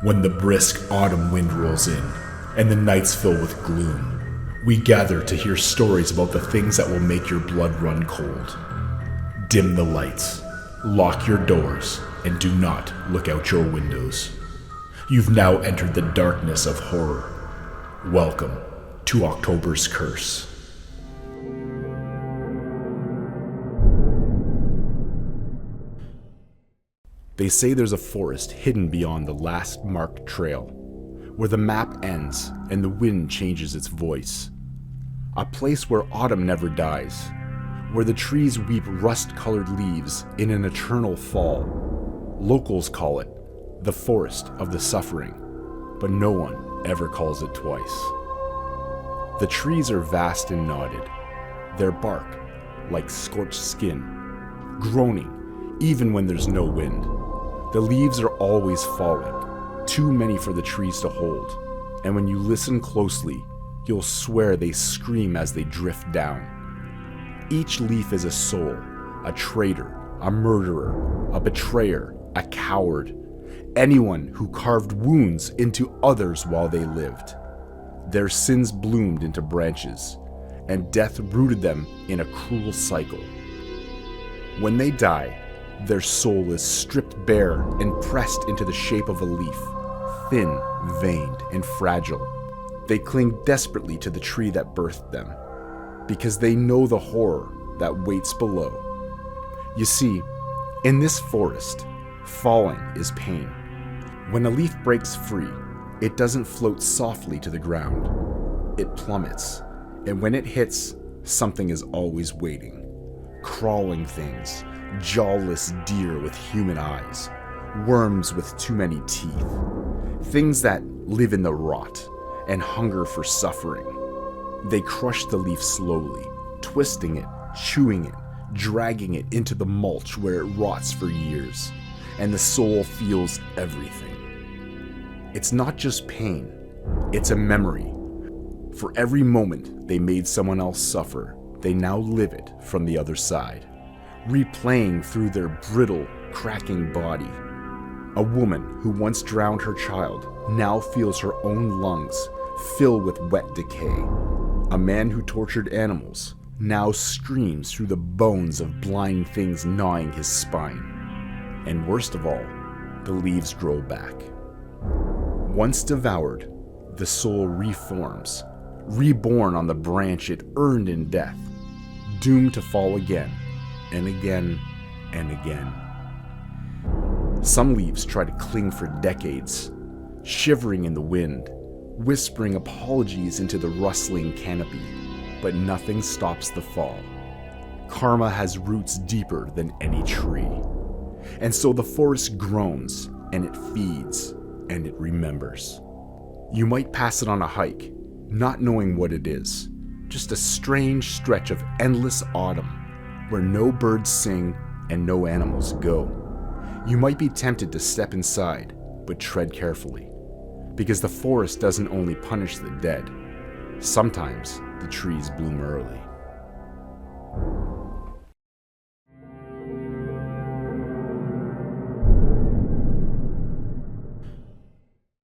When the brisk autumn wind rolls in and the nights fill with gloom, we gather to hear stories about the things that will make your blood run cold. Dim the lights, lock your doors, and do not look out your windows. You've now entered the darkness of horror. Welcome to October's Curse. They say there's a forest hidden beyond the last marked trail, where the map ends and the wind changes its voice. A place where autumn never dies, where the trees weep rust-colored leaves in an eternal fall. Locals call it the Forest of the Suffering, but no one ever calls it twice. The trees are vast and knotted, their bark like scorched skin, groaning even when there's no wind. The leaves are always falling, too many for the trees to hold, and when you listen closely, you'll swear they scream as they drift down. Each leaf is a soul, a traitor, a murderer, a betrayer, a coward, anyone who carved wounds into others while they lived. Their sins bloomed into branches, and death rooted them in a cruel cycle. When they die, their soul is stripped bare and pressed into the shape of a leaf, thin, veined, and fragile. They cling desperately to the tree that birthed them, because they know the horror that waits below. You see, in this forest, falling is pain. When a leaf breaks free, it doesn't float softly to the ground. It plummets, and when it hits, something is always waiting. Crawling things, jawless deer with human eyes, worms with too many teeth, things that live in the rot and hunger for suffering. They crush the leaf slowly, twisting it, chewing it, dragging it into the mulch where it rots for years, and the soul feels everything. It's not just pain, it's a memory. For every moment they made someone else suffer, they now live it from the other side, replaying through their brittle, cracking body. A woman who once drowned her child now feels her own lungs fill with wet decay. A man who tortured animals now screams through the bones of blind things gnawing his spine. And worst of all, the leaves grow back. Once devoured, the soul reforms, reborn on the branch it earned in death, doomed to fall again and again and again. Some leaves try to cling for decades, shivering in the wind, whispering apologies into the rustling canopy, but nothing stops the fall. Karma has roots deeper than any tree, and so the forest groans, and it feeds, and it remembers. You might pass it on a hike, not knowing what it is, just a strange stretch of endless autumn, where no birds sing and no animals go. You might be tempted to step inside, but tread carefully, because the forest doesn't only punish the dead. Sometimes the trees bloom early.